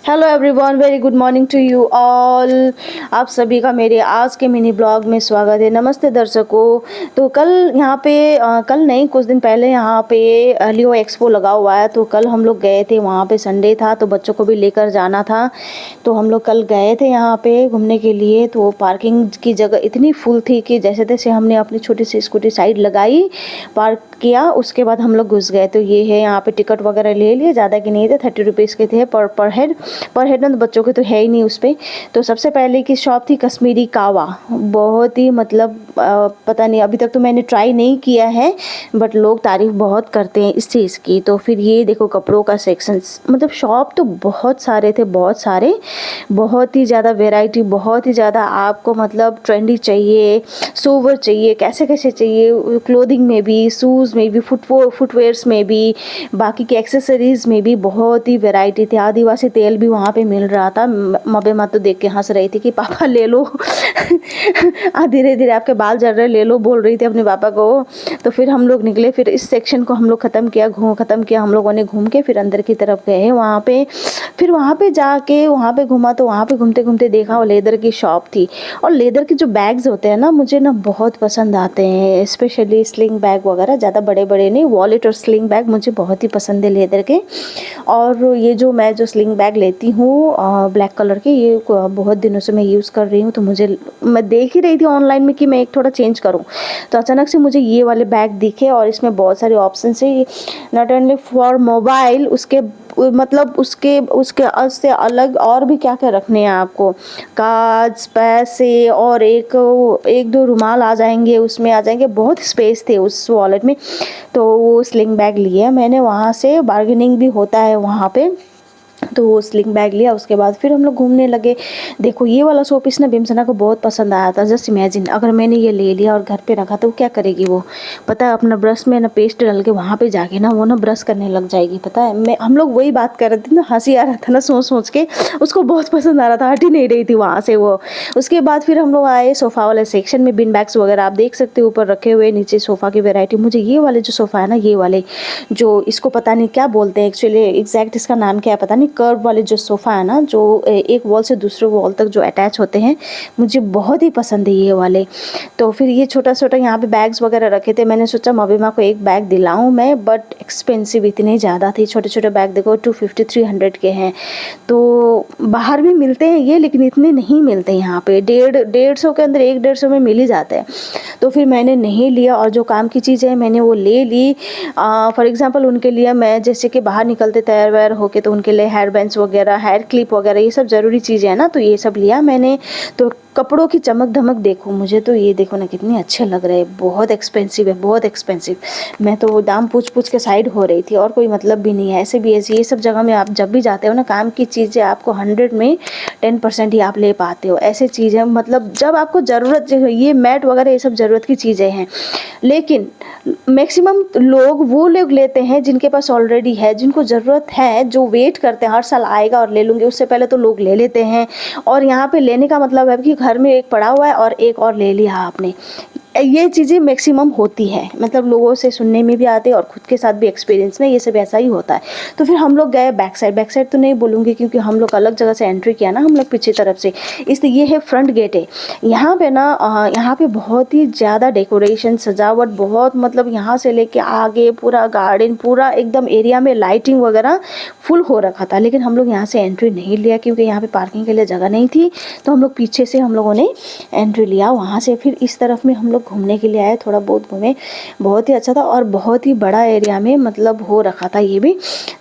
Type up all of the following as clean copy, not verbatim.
Hello everyone, very good morning to you all. आप सभी का मेरे आज के मिनी ब्लॉग में स्वागत है। नमस्ते दर्शकों। तो कल यहाँ पे कल नहीं, कुछ दिन पहले यहाँ पे लियो एक्सपो लगा हुआ है। तो कल हम लोग गए थे वहाँ पे, संडे था तो बच्चों को भी लेकर जाना था। तो हम लोग कल गए थे यहाँ पे घूमने के लिए। तो पार्किंग की जगह इतनी फुल थी कि जैसे तैसे हमने अपनी छोटी सी स्कूटी साइड लगाई, पार्क किया, उसके बाद हम लोग घुस गए। तो ये है यहाँ पे, टिकट वगैरह ले लिए, ज़्यादा के नहीं थे, 30 रुपीज़ के थे पर हेड ना। तो बच्चों के तो है ही नहीं उस पर। तो सबसे पहले की शॉप थी कश्मीरी कावा। बहुत ही मतलब पता नहीं, अभी तक तो मैंने ट्राई नहीं किया है, बट लोग तारीफ़ बहुत करते हैं इस चीज़ की। तो फिर ये देखो कपड़ों का सेक्शन, मतलब शॉप तो बहुत सारे थे, बहुत सारे, बहुत ही ज़्यादा वेराइटी, बहुत ही ज़्यादा। आपको मतलब ट्रेंडी चाहिए, सोवर चाहिए, कैसे कैसे चाहिए, क्लोथिंग में भी, शूज़ में भी, फुटवेयर्स में भी, बाकी के एक्सेसरीज़ में भी बहुत ही वैरायटी थी। आदिवासी तेल भी वहाँ पे मिल रहा था। मबे माँ तो देख के हंस रही थी कि पापा ले लो धीरे धीरे आपके बाल झड़ रहे, ले लो, बोल रही थी अपने पापा को। तो फिर हम लोग निकले, फिर इस सेक्शन को हम लोग ख़त्म किया हम लोगों ने घूम के। फिर अंदर की तरफ गए वहाँ पे। फिर वहाँ पे जाके वहाँ पे घूमा। तो वहाँ पे घूमते घूमते देखा वो लेदर की शॉप थी। और लेदर के जो बैग्स होते हैं ना, मुझे ना बहुत पसंद आते हैं, स्पेशली स्लिंग बैग वगैरह, ज़्यादा बड़े बड़े नहीं, वॉलेट और स्लिंग बैग मुझे बहुत ही पसंद है लेदर के। और ये जो मैं जो स्लिंग बैग लेती हूँ ब्लैक कलर के, ये बहुत दिनों से मैं यूज़ कर रही हूँ। तो मैं देख ही रही थी ऑनलाइन में कि मैं एक थोड़ा चेंज करूँ। तो अचानक से मुझे ये वाले बैग दिखे और इसमें बहुत सारे ऑप्शन है, नॉट ओनली फॉर मोबाइल, उसके मतलब उसके उसके से अलग और भी क्या क्या रखने हैं आपको, कार्ड्स, पैसे, और एक दो रुमाल आ जाएंगे, उसमें आ जाएंगे। बहुत स्पेस थे उस वॉलेट में। तो वो स्लिंग बैग लिया मैंने, वहाँ से बार्गेनिंग भी होता है वहाँ पे। तो वो स्लिंग बैग लिया, उसके बाद फिर हम लोग घूमने लगे। देखो ये वाला शो पीस ना बिमसना को बहुत पसंद आया था। जस्ट इमेजिन अगर मैंने ये ले लिया और घर पे रखा तो क्या करेगी वो, पता है, अपना ब्रश में ना पेस्ट डाल के वहाँ पे जाके ना वो ना ब्रश करने लग जाएगी। पता है, हम लोग वही बात कर रहे थे ना, हंसी आ रहा था ना सोच सोच के। उसको बहुत पसंद आ रहा था, हट ही नहीं रही थी वहाँ से वो। उसके बाद फिर हम लोग आए सोफ़ा वाले सेक्शन में। बिन बैग्स वगैरह आप देख सकते हो ऊपर रखे हुए, नीचे सोफ़ा की वेराइटी। मुझे ये वाले जो सोफ़ा है ना, ये वाले जो, इसको पता नहीं क्या बोलते हैं एक्चुअली, एग्जैक्ट इसका नाम क्या है पता नहीं, कर्व वाले जो सोफ़ा है ना, जो एक वॉल से दूसरे वॉल तक जो अटैच होते हैं, मुझे बहुत ही पसंद है ये वाले। तो फिर ये छोटा छोटा यहाँ पे बैग्स वगैरह रखे थे। मैंने सोचा मबीमा को एक बैग दिलाऊं मैं, बट एक्सपेंसिव इतने ज़्यादा थे। छोटे छोटे बैग देखो 250-300 के हैं। तो बाहर भी मिलते हैं ये, लेकिन इतने नहीं मिलते यहाँ पे। 150 के अंदर, 150 में मिल ही जाते हैं। तो फिर मैंने नहीं लिया, और जो काम की चीज़ें हैं मैंने वो ले ली। फॉर एग्जांपल उनके लिए मैं, जैसे कि बाहर निकलते तैयार वैयार होके, तो उनके लिए हेयर बैंड्स वगैरह, हेयर क्लिप वगैरह, ये सब ज़रूरी चीज़ें हैं ना, तो ये सब लिया मैंने। तो कपड़ों की चमक धमक देखो, मुझे तो ये देखो ना कितने अच्छे लग रहे हैं। बहुत एक्सपेंसिव है, बहुत एक्सपेंसिव। मैं तो वो दाम पूछ पूछ के साइड हो रही थी, और कोई मतलब भी नहीं है। ऐसे भी ऐसे ये सब जगह में आप जब भी जाते हो ना, काम की चीज़ें आपको 100 में 10% ही आप ले पाते हो। ऐसे चीज़ें मतलब जब आपको ज़रूरत, ये मैट वगैरह ये सब ज़रूरत की चीज़ें हैं। लेकिन मैक्सिमम वो लोग लेते हैं जिनके पास ऑलरेडी है, जिनको ज़रूरत है, जो वेट करते हैं हर साल आएगा और ले लूँगी, उससे पहले तो लोग ले लेते हैं। और यहाँ पे लेने का मतलब है कि घर में एक पड़ा हुआ है और एक और ले लिया आपने। ये चीज़ें मैक्सिमम होती है, मतलब लोगों से सुनने में भी आते हैं और खुद के साथ भी एक्सपीरियंस में ये सब ऐसा ही होता है। तो फिर हम लोग गए बैक साइड तो नहीं बोलूँगी, क्योंकि हम लोग अलग जगह से एंट्री किया ना, हम लोग पीछे तरफ से, इसलिए ये है फ्रंट गेट है। यहाँ पे ना यहाँ पे बहुत ही ज़्यादा डेकोरेशन, सजावट बहुत, मतलब यहाँ से लेके आगे पूरा गार्डन, पूरा एकदम एरिया में लाइटिंग वगैरह फुल हो रखा था। लेकिन हम लोग यहाँ से एंट्री नहीं लिया, क्योंकि यहाँ पे पार्किंग के लिए जगह नहीं थी। तो हम लोग पीछे से हम लोगों ने एंट्री लिया वहाँ से। फिर इस तरफ में हम लोग घूमने के लिए आए, थोड़ा बहुत घूमे, बहुत ही अच्छा था। और बहुत ही बड़ा एरिया में मतलब हो रखा था ये भी।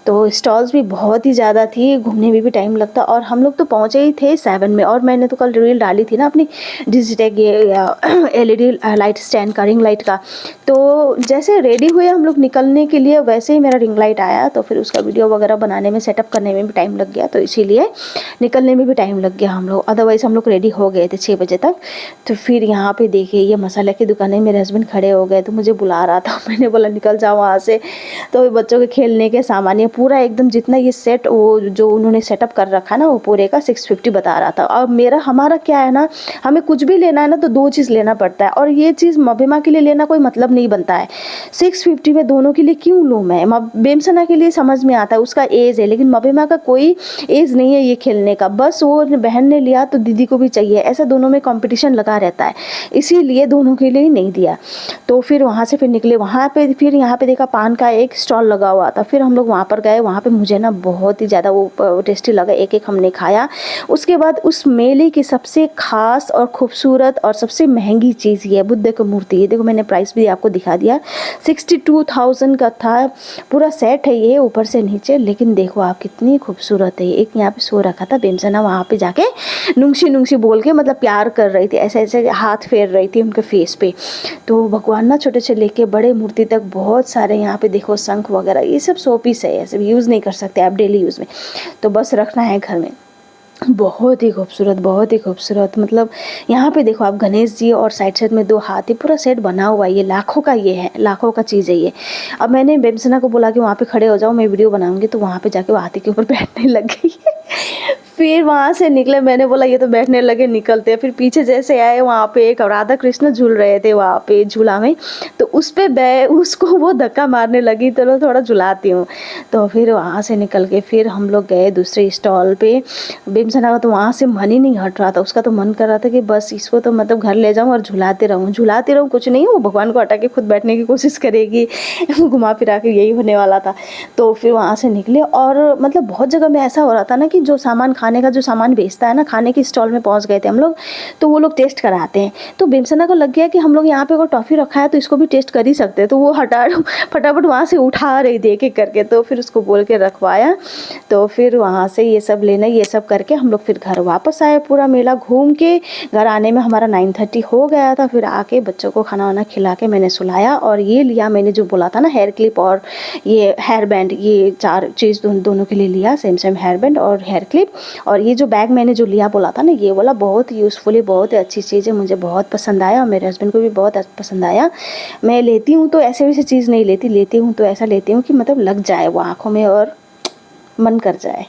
तो स्टॉल्स भी बहुत ही ज़्यादा थी, घूमने में भी टाइम लगता। और हम लोग तो पहुँचे ही थे 7 में। और मैंने तो कल रील डाली थी ना अपनी डिजिटेक ये LED लाइट स्टैंड का, रिंग लाइट का। तो जैसे रेडी हुए हम लोग निकलने के लिए, वैसे ही मेरा रिंग लाइट आया। तो फिर उसका वीडियो वगैरह बनाने में, सेटअप करने में भी टाइम लग गया, तो इसीलिए निकलने में भी टाइम लग गया हम लोग। अदरवाइज़ हम लोग रेडी हो गए थे 6 बजे तक। तो फिर यहाँ पे देखिए ये मसाला की दुकान है, मेरे हस्बैंड खड़े हो गए तो मुझे बुला रहा था। मैंने बोला निकल जाओ वहाँ से। तो बच्चों के खेलने के सामान ये पूरा एकदम जितना ये सेट वो जो उन्होंने सेटअप कर रखा ना वो पूरे का 650 बता रहा था। और हमारा क्या है ना, हमें कुछ भी लेना है ना तो 2 चीज़ लेना पड़ता है, और ये चीज़ मबिमा के लिए लेना कोई मतलब नहीं बनता है। 650 में दोनों के लिए क्यों लूँ मैं? बेमसना के लिए समझ में आता है, उसका एज है, लेकिन मबिमा का कोई एज नहीं है ये खेलने का। बस वो बहन ने लिया तो दीदी को भी चाहिए, ऐसा दोनों में कंपटीशन लगा रहता है, इसीलिए दोनों के लिए ही नहीं दिया। तो फिर वहाँ से फिर निकले, वहाँ पे फिर यहाँ पे देखा पान का एक स्टॉल लगा हुआ था। फिर हम लोग वहाँ पर गए, वहाँ पे मुझे ना बहुत ही ज़्यादा वो टेस्टी लगा, एक एक हमने खाया। उसके बाद उस मेले की सबसे खास और खूबसूरत और सबसे महंगी चीज़ ये है बुद्ध की मूर्ति। ये देखो मैंने प्राइस भी आपको दिखा दिया, 62,000 का था, पूरा सेट है ये ऊपर से नीचे। लेकिन देखो आप कितनी खूबसूरत है। एक यहाँ पे सो रखा था बेमसना, वहाँ पे जाके नुंगशी नुंगशी बोल के मतलब प्यार कर रही थी, ऐसे ऐसे हाथ फेर रही थी उनके फेस पे। तो भगवान ना छोटे से लेके बड़े मूर्ति तक बहुत सारे यहाँ पे देखो शंख वगैरह, ये सब शो पीस है, ऐसे यूज़ नहीं कर सकते आप डेली यूज़ में, तो बस रखना है घर में। बहुत ही खूबसूरत, बहुत ही खूबसूरत। मतलब यहाँ पे देखो आप गणेश जी और साइड साइड में 2 हाथी, पूरा सेट बना हुआ है। ये लाखों का, ये है लाखों का चीज़ है ये। अब मैंने बेमसना को बोला कि वहाँ पे खड़े हो जाओ, मैं वीडियो बनाऊंगी, तो वहाँ पे जाके वो हाथी के ऊपर बैठने लग गई। फिर वहाँ से निकले, मैंने बोला ये तो बैठने लगे, निकलते हैं। फिर पीछे जैसे आए वहाँ पे एक राधा कृष्ण झूल रहे थे वहाँ पे झूला में, तो उस पे उसको वो धक्का मारने लगी, तो थोड़ा झुलाती हूँ। तो फिर वहाँ से निकल के फिर हम लोग गए दूसरे स्टॉल पे। बेमसना का तो वहाँ से मन ही नहीं हट रहा था, उसका तो मन कर रहा था कि बस इसको तो मतलब घर ले जाऊँ और झुलाते रहूँ, कुछ नहीं वो भगवान को हटा के खुद बैठने की कोशिश करेगी। घुमा फिरा के यही होने वाला था। तो फिर वहाँ से निकले, और मतलब बहुत जगह में ऐसा हो रहा था ना कि जो सामान खाने का जो सामान बेचता है ना, खाने की स्टॉल में पहुँच गए थे हम लोग, तो वो लोग टेस्ट कराते हैं। तो बेमसना को लग गया कि हम लोग यहाँ पे कोई टॉफ़ी रखा है तो इसको भी टेस्ट कर ही सकते हैं, तो वो फटाफट वहाँ से उठा रही थी एक एक करके। तो फिर उसको बोल के रखवाया। तो फिर वहाँ से ये सब लेना, ये सब करके हम लोग फिर घर वापस आए। पूरा मेला घूम के घर आने में हमारा 9:30 हो गया था। फिर आके बच्चों को खाना वाना खिला के मैंने सुलाया, और ये लिया मैंने जो बोला था ना हेयर क्लिप और ये हेयर बैंड, ये 4 चीज़ दोनों के लिए लिया, सेम हेयर बैंड और हेयर क्लिप। और ये जो बैग मैंने जो लिया बोला था ना, ये वाला बहुत यूज़फुल है, बहुत ही अच्छी चीज़ है, मुझे बहुत पसंद आया और मेरे हस्बैंड को भी बहुत पसंद आया। मैं लेती हूँ तो ऐसे वैसे चीज़ नहीं लेती हूँ तो ऐसा लेती हूँ कि मतलब लग जाए वो आँखों में और मन कर जाए।